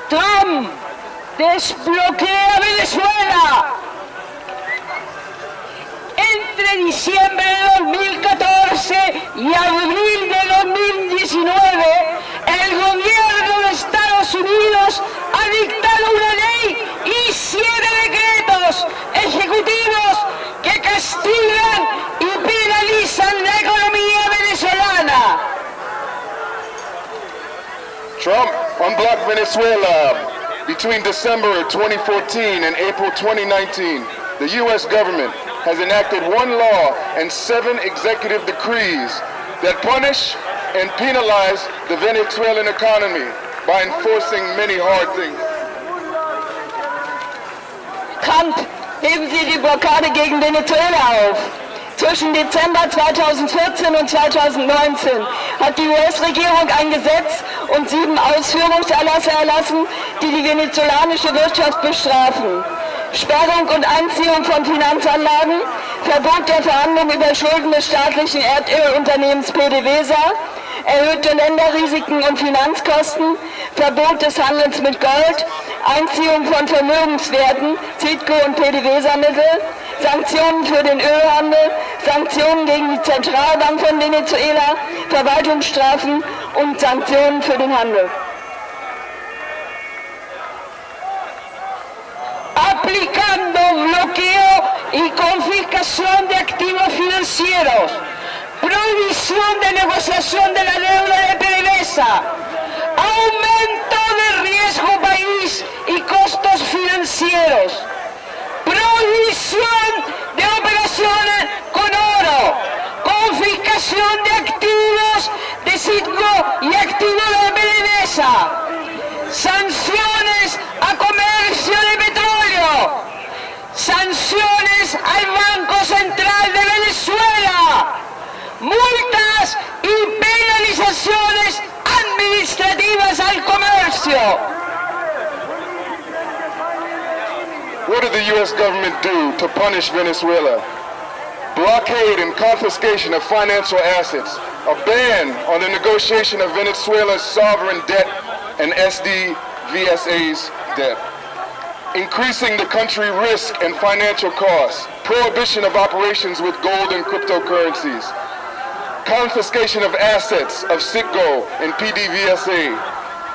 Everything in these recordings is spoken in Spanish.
Trump desbloquea Venezuela. Entre diciembre de 2014 y abril de 2019, el gobierno de Estados Unidos ha dictado una ley y 7 decretos ejecutivos que castigan y penalizan la economía venezolana. Trump unblocked Venezuela between December 2014 and April 2019. The U.S. government has enacted 1 law and 7 executive decrees that punish and penalize the Venezuelan economy by enforcing many hard things. Trump, heben Sie die Blockade gegen Venezuela auf. Zwischen Dezember 2014 und 2019 hat die US-Regierung ein Gesetz und 7 Ausführungserlasse erlassen, die die venezolanische Wirtschaft bestrafen. Sperrung und Einziehung von Finanzanlagen, Verbot der Verhandlung über Schulden des staatlichen Erdölunternehmens PDVSA, erhöhte Länderrisiken und Finanzkosten, Verbot des Handels mit Gold, Einziehung von Vermögenswerten, Citgo und PDVSA-Mittel, Sanktionen für den Ölhandel, Sanktionen gegen die Zentralbank von Venezuela, Verwaltungsstrafen und Sanktionen für den Handel. Aplicando bloqueo y confiscación de activos financieros, prohibición de negociación de la deuda de PDVSA, aumento de riesgo país y costos financieros, prohibición de operaciones con oro, confiscación de activos de Citgo y activos de PDVSA, sanciones a comercio de petróleo, sanciones al Banco Central de Venezuela, multas y penalizaciones administrativas al comercio. What did the U.S. government do to punish Venezuela? Blockade and confiscation of financial assets, a ban on the negotiation of Venezuela's sovereign debt and SDVSA's debt, increasing the country risk and financial costs, prohibition of operations with gold and cryptocurrencies, confiscation of assets of Citgo and PDVSA,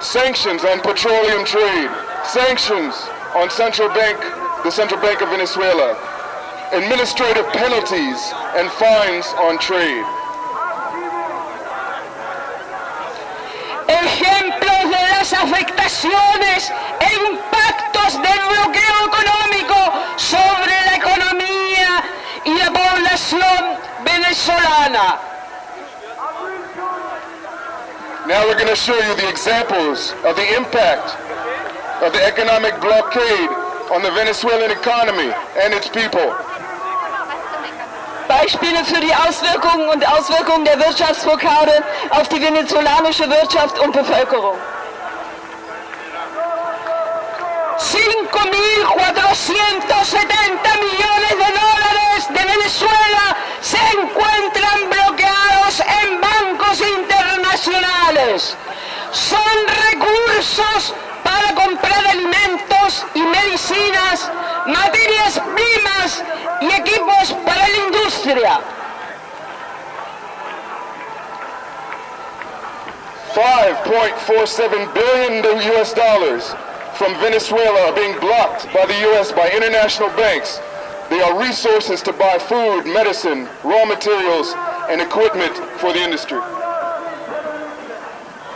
sanctions on petroleum trade, sanctions on the Central Bank of Venezuela, administrative penalties and fines on trade. Ejemplos de las afectaciones e impactos del bloqueo económico sobre la economía y la población venezolana. Now we're going to show you the examples of the impact of the economic blockade on the Venezuelan economy and its people. Beispiele für die Auswirkungen der Wirtschaftsblockade auf die venezolanische Wirtschaft und Bevölkerung. 5.470 millones de dólares de Venezuela se encuentran bloqueados en bancos internacionales. Son recursos para comprar alimentos y medicinas, materias primas y equipos para la industria. $5.47 billion US dollars from Venezuela are being blocked by the U.S. by international banks. They are resources to buy food, medicine, raw materials, and equipment for the industry.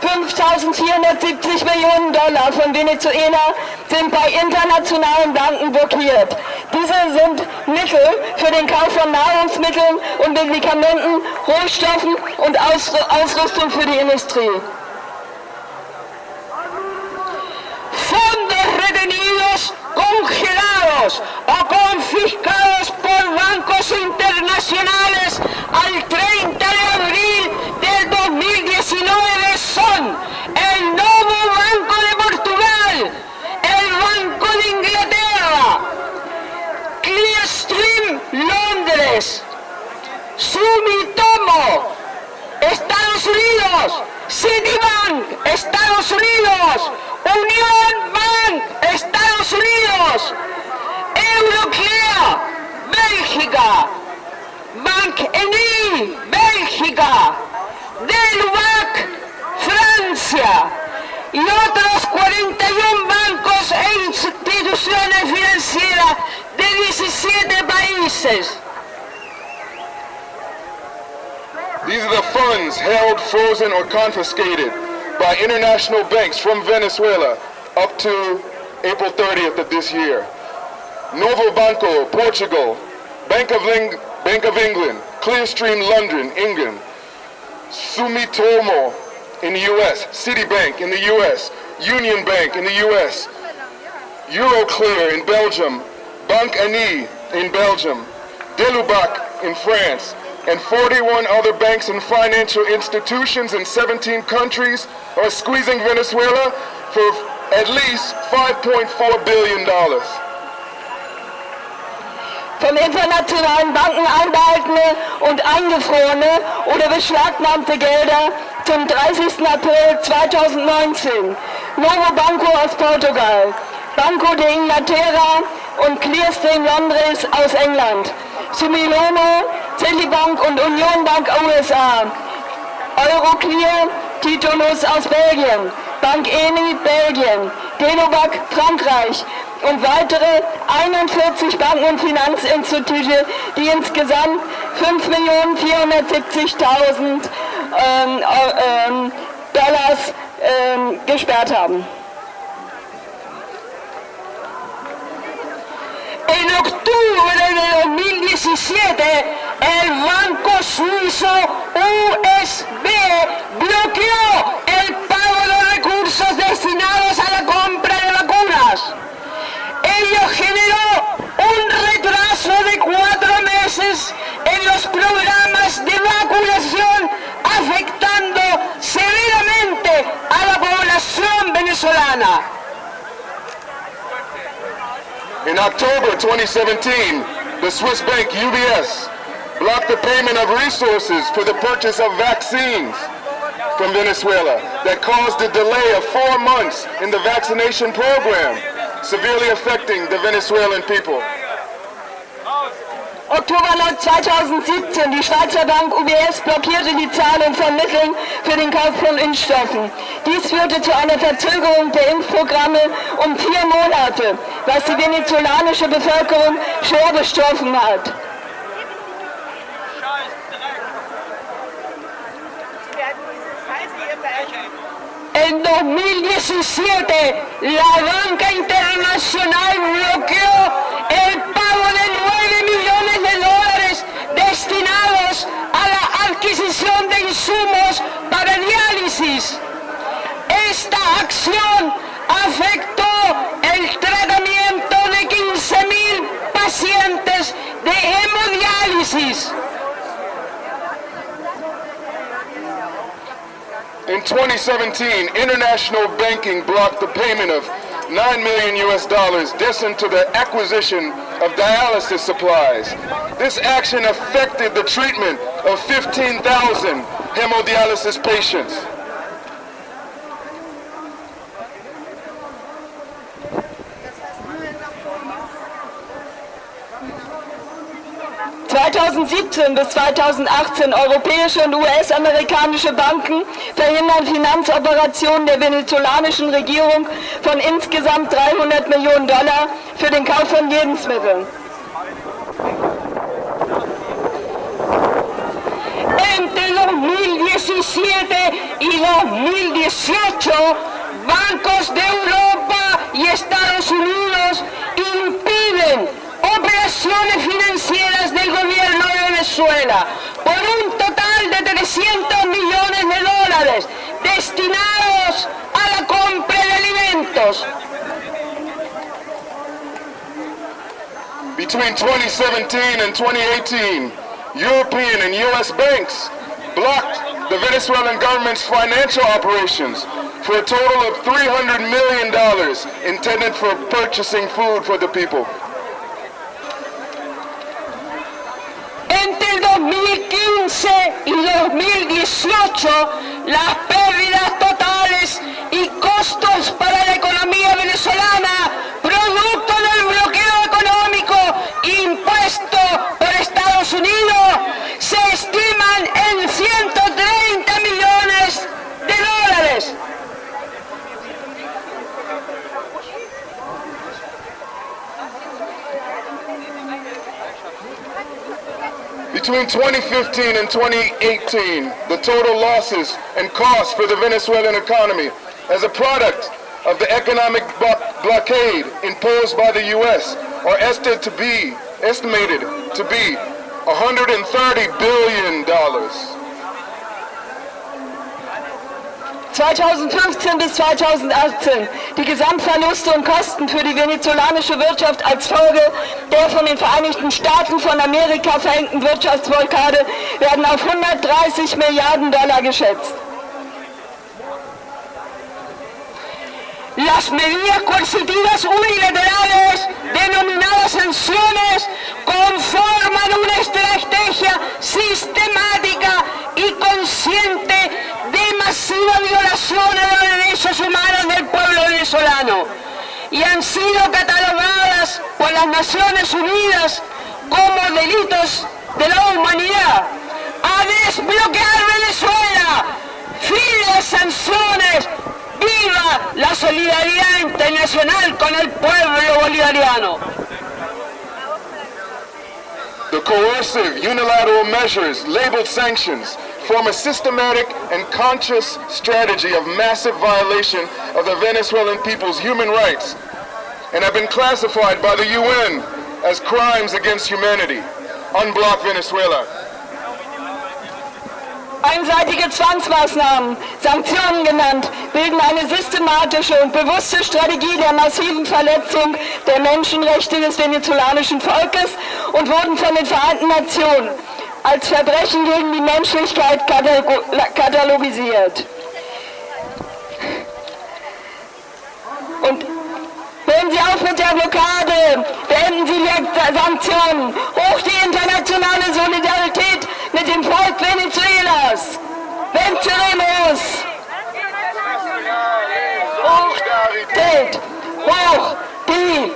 5.470 Millionen Dollar von Venezuela sind bei internationalen Banken blockiert. Diese sind Mittel für den Kauf von Nahrungsmitteln und Medikamenten, Rohstoffen und Ausrüstung für die Industrie. Fondos retenidos, congelados o confiscados por bancos internacionales al 30 de abril del 2019 son el Novo Banco de Portugal, el Banco de Inglaterra, Clearstream Londres, Sumitomo, Estados Unidos, Citibank, Estados Unidos, Unión Unidos, Euroclear, Bélgica, Bank ENI, Bélgica, Delubac, Francia y otros 41 bancos e instituciones financieras de 17 países. These are the funds held, frozen, or confiscated by international banks from Venezuela up to April 30th of this year. Novo Banco, Portugal, Bank of England, Clearstream, London, England, Sumitomo in the U.S., Citibank in the U.S., Union Bank in the U.S., Euroclear in Belgium, Bank ENI in Belgium, Delubac in France, and 41 other banks and financial institutions in 17 countries are squeezing Venezuela for at least $5.4 billion. Vom internationalen Banken einbehaltene und eingefrorene oder beschlagnahmte Gelder zum 30. April 2019. Novo Banco aus Portugal, Banco de Inglaterra und Clearstream Londres aus England, Sumitomo, Citibank und Union Bank USA, Euroclear, Titulus aus Belgien, Bank ENI Belgien, Delubac Frankreich und weitere 41 Banken und Finanzinstitute, die insgesamt 5.470.000 Dollars gesperrt haben. En octubre de 2017, el banco suizo USB bloqueó el pago de los recursos destinados a la compra de vacunas. Ello generó un retraso de 4 meses en los programas de vacunación, afectando severamente a la población venezolana. In October 2017, the Swiss bank UBS blocked the payment of resources for the purchase of vaccines from Venezuela that caused a delay of 4 months in the vaccination program, severely affecting the Venezuelan people. Oktober 2017, die Schweizer Bank UBS blockierte die Zahlung von Mitteln für den Kauf von Impfstoffen. Dies führte zu einer Verzögerung der Impfprogramme um 4 Monate, was die venezolanische Bevölkerung schwer betroffen hat. En 2017, la banca internacional bloqueó el pago de 9 millones de dólares destinados a la adquisición de insumos para diálisis. Esta acción afectó el tratamiento de 15.000 pacientes de hemodiálisis. In 2017, international banking blocked the payment of $9 million destined to the acquisition of dialysis supplies. This action affected the treatment of 15,000 hemodialysis patients. Von 2017 bis 2018 europäische und US-amerikanische Banken verhindern Finanzoperationen der venezolanischen Regierung von insgesamt 300 Millionen Dollar für den Kauf von Lebensmitteln. Entre 2017 y 2018, bancos de Europa y Estados Unidos impiden operaciones financieras del gobierno de Venezuela por un total de 300 millones de dólares destinados a la compra de alimentos. Between 2017 and 2018, European and U.S. banks blocked the Venezuelan government's financial operations for a total of $300 million intended for purchasing food for the people. Entre el 2015 y 2018, las pérdidas totales y costos para la economía venezolana producto between 2015 and 2018, the total losses and costs for the Venezuelan economy as a product of the economic blockade imposed by the US are estimated to be $130 billion. 2015 bis 2018 die Gesamtverluste und Kosten für die venezolanische Wirtschaft als Folge der von den Vereinigten Staaten von Amerika verhängten Wirtschaftsblockade werden auf 130 Milliarden Dollar geschätzt. Las medidas coercitivas unilaterales, denominadas sanciones, conforman una estrategia sistemática y consciente de masiva violación de los derechos humanos del pueblo venezolano y han sido catalogadas por las Naciones Unidas como delitos de la humanidad. A desbloquear Venezuela, fin de las sanciones. ¡Viva la solidaridad internacional con el pueblo bolivariano! The coercive, unilateral measures, labeled sanctions, form a systematic and conscious strategy of massive violation of the Venezuelan people's human rights and have been classified by the UN as crimes against humanity. Unblock Venezuela. Einseitige Zwangsmaßnahmen, Sanktionen genannt, bilden eine systematische und bewusste Strategie der massiven Verletzung der Menschenrechte des venezolanischen Volkes und wurden von den Vereinten Nationen als Verbrechen gegen die Menschlichkeit katalogisiert. Und hören Sie auf mit der Blockade, beenden Sie die Sanktionen, hoch die internationale Solidarität mit dem Volk Venezuelas. Venceremos! Hoch die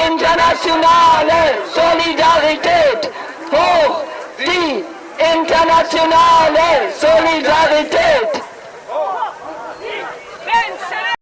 internationale Solidarität! Hoch die internationale Solidarität!